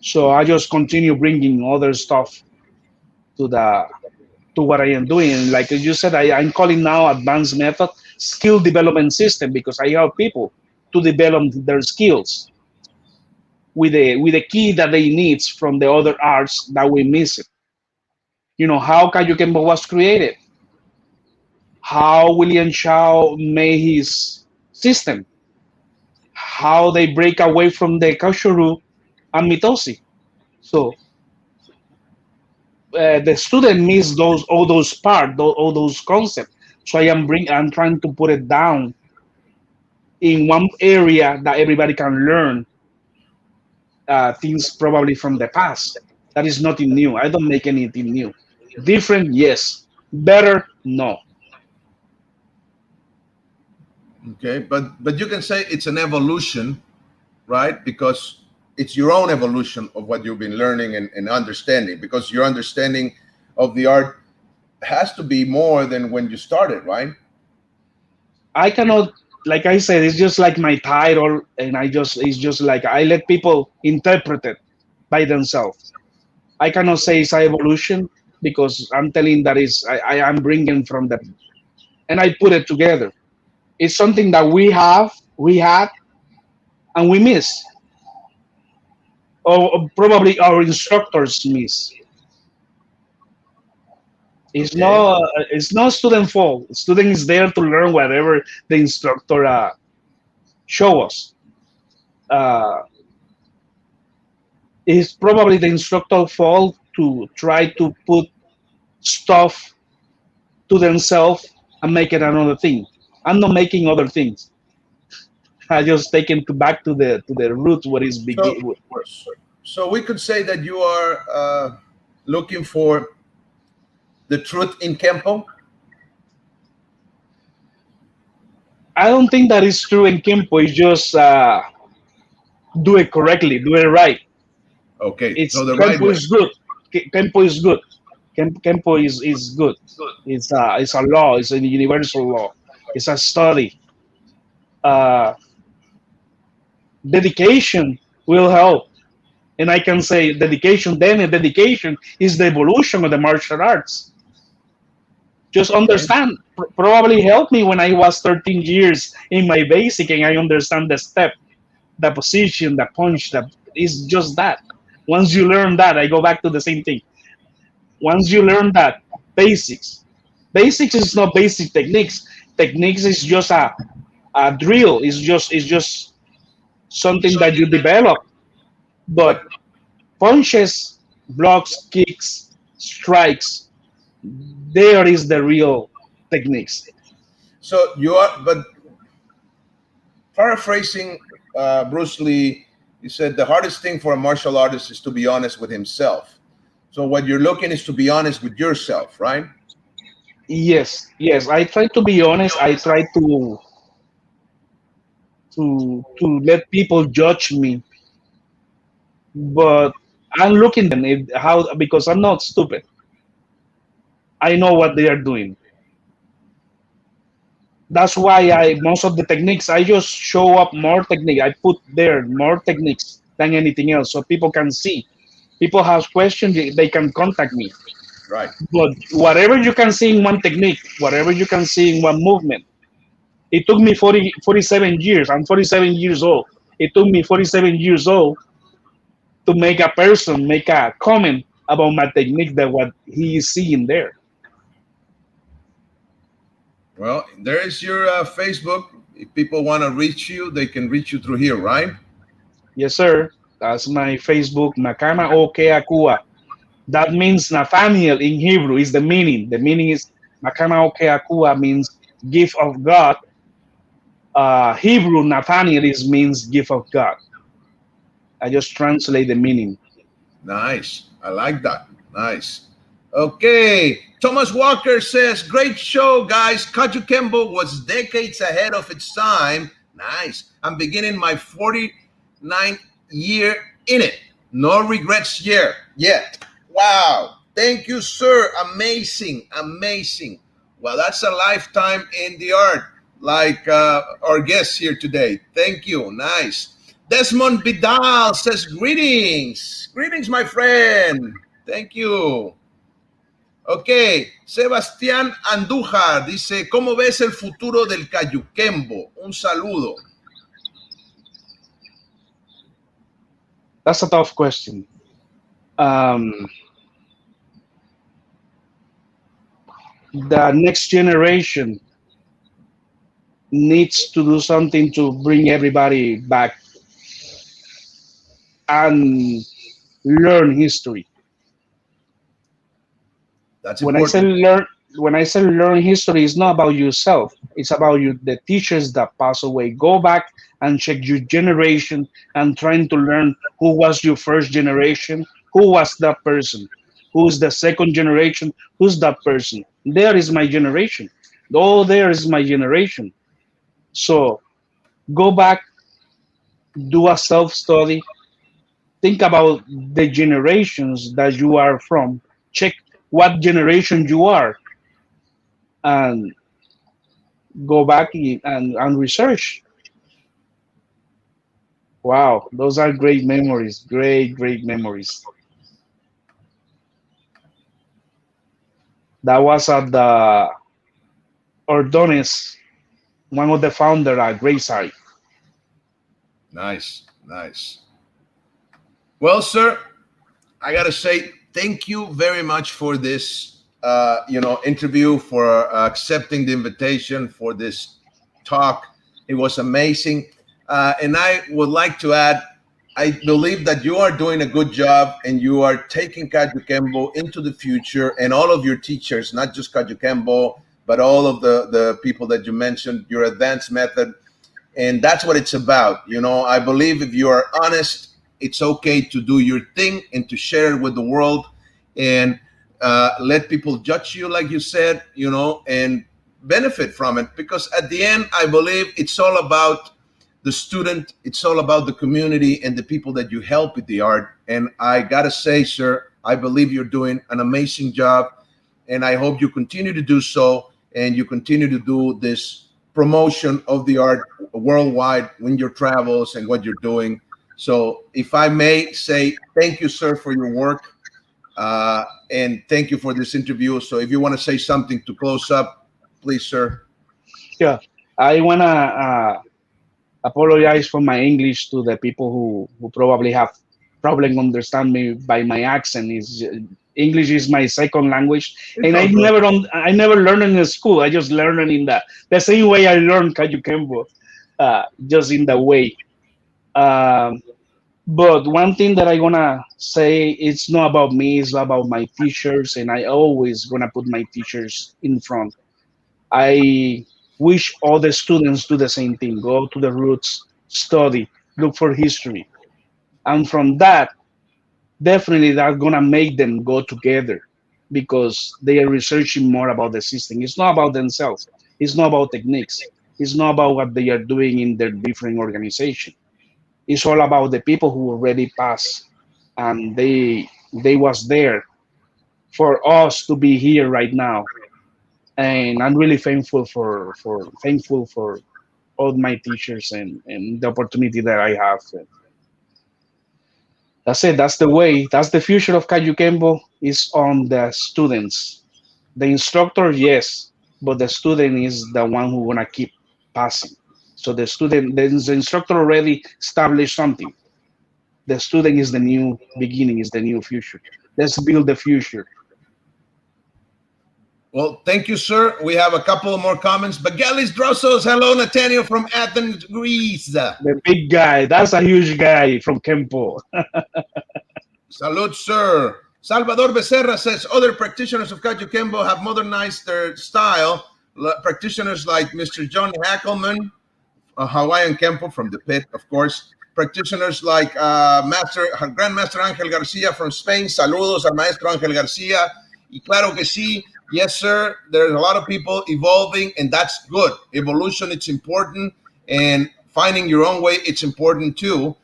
So I just continue bringing other stuff to the to what I am doing. Like you said, I'm calling now advanced method skill development system because I help people to develop their skills with the key that they need from the other arts that we miss it. You know how Kajukenbo was created, how William Shaw made his system, how they break away from the Kashuru and Mitosi. So the student miss those all those part, all those concepts. So I'm trying to put it down in one area that everybody can learn things probably from the past. That is nothing new. I don't make anything new. Different, yes. Better, no. Okay, but you can say it's an evolution, right? Because it's your own evolution of what you've been learning and understanding. Because your understanding of the art has to be more than when you started, right? I cannot, like I said, it's just like my title, and it's just like I let people interpret it by themselves. I cannot say it's a evolution because I'm telling that is I am bringing from them, and I put it together. It's something that we had, and we miss, or probably our instructors miss. Okay. It's not student fault. Student is there to learn whatever the instructor show us. Uh, it's probably the instructor fault to try to put stuff to themselves and make it another thing. I'm not making other things. I just take it back to the root where it's So begin. so we could say that you are looking for the truth in Kempo. I don't think that is true in Kimpo. It's just do it correctly, do it right. Okay, so It's the right Kempo way. is good. Kempo is good. Kempo is good. It's a law. It's a universal law. It's a study. Uh, dedication will help, and I can say dedication. Then a dedication is the evolution of the martial arts. Just Okay. understand. Probably helped me when I was 13 years in my basic, and I understand the step, the position, the punch. That is just that. Once you learn that, I go back to the same thing. Once you learn that basics, basics is not basic techniques. Techniques is just a drill. It's just something that you develop. But But punches, blocks, kicks, strikes, there is the real techniques. so you are, but paraphrasing Bruce Lee, he said the hardest thing for a martial artist is to be honest with himself. So what you're looking is to be honest with yourself, right? Yes, yes. I try to be honest. I try to let people judge me, but I'm looking them how because I'm not stupid. I know what they are doing. That's why I most of the techniques I just show up more technique. I put there more techniques than anything else, so people can see. People have questions, they can contact me. Right. But whatever you can see in one technique, whatever you can see in one movement, it took me 47 years. I'm 47 years old. It took me 47 years old to make a person make a comment about my technique that what he is seeing there. Well, there is your Facebook. If people want to reach you, they can reach you through here, right? Yes, sir. That's my Facebook, Nakama Okeakua. That means Nathaniel in Hebrew is the meaning. The meaning is Nakama Okeakua means gift of God. Hebrew Nathaniel is means gift of God. I just translate the meaning. Nice. I like that. Nice. Okay. Thomas Walker says, great show, guys. Kajukenbo was decades ahead of its time. Nice. I'm beginning my 49th year in it. No regrets year yet. Wow. Thank you, sir. Amazing. Amazing. Well, that's a lifetime in the art, like our guest here today. Thank you. Nice. Desmond Vidal says, greetings. Greetings, my friend. Thank you. Ok, Sebastián Andújar dice, ¿cómo ves el futuro del Kajukenbo? Un saludo. That's a tough question. Um, the next generation needs to do something to bring everybody back and learn history. That's When I say important. learn, when I say learn history, it's not about yourself. It's about you, the teachers that pass away. Go back and check your generation and trying to learn who was your first generation, who was that person, who's the second generation, who's that person. There is my generation. Oh, there is my generation. So go back, do a self study, think about the generations that you are from, check what generation you are, and go back and research. Wow, those are great memories, great memories. That was at the Ordonez, one of the founder at Grayside. Nice, nice. Well, sir, I gotta say thank you very much for this, interview, for accepting the invitation for this talk. It was amazing, and I would like to add, I believe that you are doing a good job, and you are taking Kajukenbo into the future, and all of your teachers, not just Kajukenbo, but all of the people that you mentioned, your advanced method, and that's what it's about. I believe if you are honest, it's okay to do your thing and to share it with the world, and let people judge you, like you said, and benefit from it, because at the end, I believe it's all about the student, it's all about the community and the people that you help with the art. And I gotta say, sir, I believe you're doing an amazing job, and I hope you continue to do so, and you continue to do this promotion of the art worldwide in your travels and what you're doing. So, if I may say, thank you, sir, for your work, and thank you for this interview. So, if you want to say something to close up, please, sir. Yeah, I wanna apologize for my English to the people who probably have problem understand me by my accent. Is English is my second language, It's and all good. I never learned it in school. I just learned it in the same way I learned Kajukenbo, just in the way. Um, but one thing that I gonna say, it's not about me. It's about my teachers, and I always gonna put my teachers in front. I wish all the students do the same thing. Go to the roots, study, look for history, and from that, definitely that's gonna make them go together because they are researching more about the system. It's not about themselves. It's not about techniques. It's not about what they are doing in their different organization. It's all about the people who already passed and they was there for us to be here right now. And I'm really thankful for all my teachers and the opportunity that I have. And that's it. That's the way. That's the future of Kajukenbo is on the students. The instructor, yes, but the student is the one who wanna keep passing. So the instructor already established something. The student is the new beginning, is the new future. Let's build the future. Well, thank you, sir. We have a couple of more comments. Bagelis Drossos, hello, Nathaniel from Athens, Greece. The big guy, that's a huge guy from Kempo. Salud, sir. Salvador Becerra says other practitioners of Kajukenbo have modernized their style. Practitioners like Mr. John Hackelman, a Hawaiian Kempo from the pit, of course. Practitioners like Grandmaster Angel Garcia from Spain. Saludos al Maestro Angel Garcia. Y claro que sí, yes, sir. There's a lot of people evolving, and that's good. Evolution, it's important, and finding your own way, it's important too.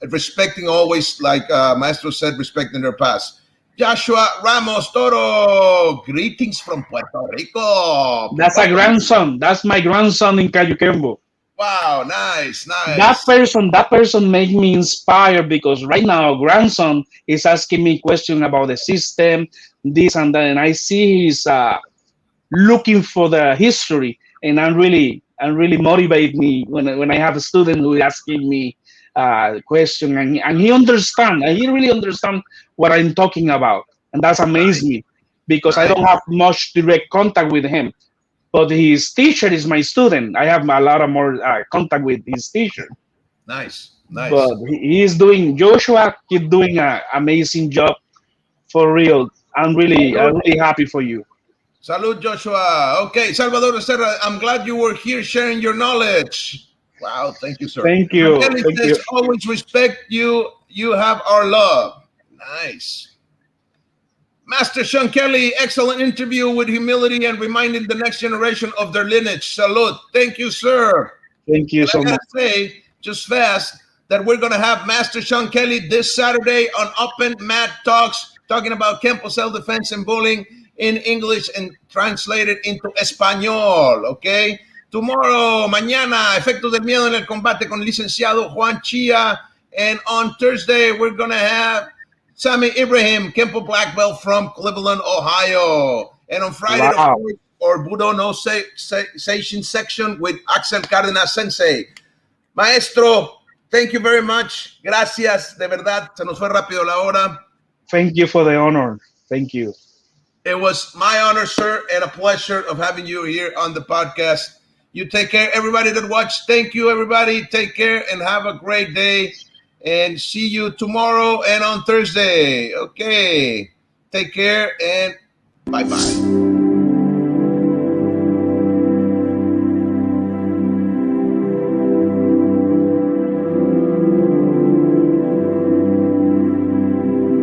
Respecting always, like Maestro said, respecting their past. Joshua Ramos Toro, greetings from Puerto Rico. That's a grandson. That's my grandson in Kajukenbo. Wow, nice, That nice. person, that person made me inspired because right now grandson is asking me question about the system, this and that, and I see he's looking for the history, and and really motivate me when I have a student who is asking me question, and he understand, and he really understand what I'm talking about, and that's amazed Nice, me because I nice. don't have much direct contact with him, but his teacher is my student. I have a lot of more contact with his teacher, Nice, but nice. he is doing Joshua. He's doing an amazing job for real. I'm Salud, really happy for you. salud, Joshua. Okay, Salvador Serra, I'm glad you were here sharing your knowledge. Wow, thank you, sir. Thank And you, Kelly thank you. says, always respect you. You have our love. Nice. Master Sean Kelly, excellent interview with humility and reminding the next generation of their lineage. Salute. Thank you, sir. Thank you And I so gotta much. say, just fast, that we're gonna have Master Sean Kelly this Saturday on Open Mat Talks, talking about Kempo self-defense and bullying in English and translated into Español. Okay. Tomorrow, mañana, efectos del miedo en el combate con licenciado Juan Chia. And on Thursday, we're gonna have Sammy Ibrahim, Kempo Black Belt from Cleveland, Ohio. And on Friday, of Wow. course, our Budo no Seishin section with Axel Cardenas Sensei. Maestro, thank you very much. Gracias, de verdad. Se nos fue rápido la hora. Thank you for the honor. Thank you. It was my honor, sir, and a pleasure of having you here on the podcast. You take care, everybody that watched. Thank you, everybody. Take care and have a great day. And see you tomorrow and on Thursday. Okay. Take care and bye bye.